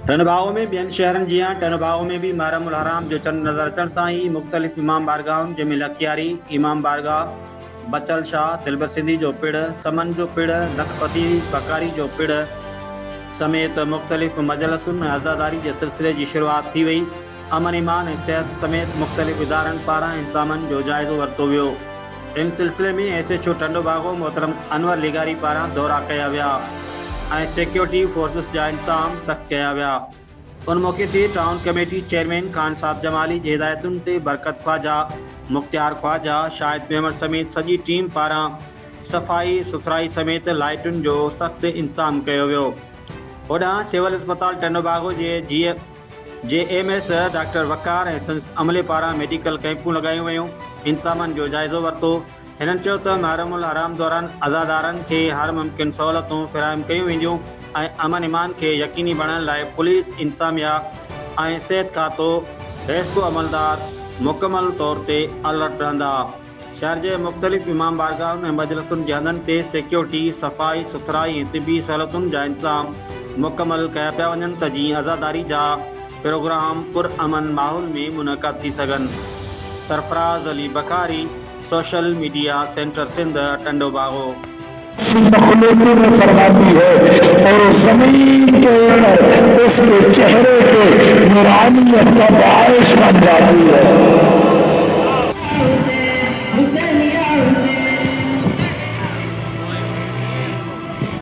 टनबाओ में ॿियनि शहरनि जीअं टनबाओ में भी महरम उल हराम जो चंड नज़र अचण सां ई मुख़्तलिफ़ इमाम बारगाहुनि जंहिंमें लखियारी इमाम बारगाह, बचल शाह, दिलबर सिंधी जो पिड़, समन जो पिड़, लखपति बकारी जो पिड़ समेत मुख़्तलिफ़ मजलसुनि ऐं अज़ादारी जे सिलसिले जी शुरूआत थी वई। अमन ईमान ऐं सिहत समेत मुख़्तलिफ़ इदारनि पारां इंतज़ामनि जो जाइज़ो वरितो वियो। इन सिलसिले में एसएचओ टंडोबागो मोहतरम अनवर लिगारी पारां दौरा कया विया ऐं सिक्योरिटी फोर्सिस जा इंतज़ाम सख़्त कया विया। उन मौक़े ते टाउन कमेटी चेयरमैन खान साहब जमाली जी हिदायतुनि ते बरकत ख्वाजा, मुख्तियार ख्वाजा, शाहिद मेमर समेत सॼी टीम पारां सफ़ाई सुथराई समेत लाइटुनि जो सख़्त इंतज़ाम कयो वियो। होॾां सिविल अस्पताल टंडोबागो जे JMS डॉक्टर वकार ऐं संस अमले पारां मेडिकल कैंपूं लॻायूं वयूं, इंतज़ामनि जो जाइज़ो वरितो। हिननि चयो त महरम उल हराम दौरान अज़ादारनि खे हर मुमकिन सहूलियतूं फ़राहम कयूं वेंदियूं ऐं अमन ईमान खे यकीनी बणाइण लाइ पुलिस, इंतज़ामिया ऐं सिहत खातो हैसको अमलदार मुकमल तौर ते अलर्ट रहंदा। शहर जे मुख़्तलिफ़ इमाम बारगाहुनि ऐं मजलसुनि जे हंधनि ते सिक्योरिटी, सफ़ाई सुथराई ऐं तिबी सहूलियतुनि जा इंतज़ाम मुकमल कया पिया वञनि त जीअं अज़ादारी जा प्रोग्राम पुरअमन माहौल में मुनक़द थी सघनि। Sarfaraz Ali बकारी, social media centre Sindh, टंडोबागो। मखलूकों ने फरमाती है और जमीन के ऊपर उसके चेहरे पे नूरानियत का बारिश बन जाती है।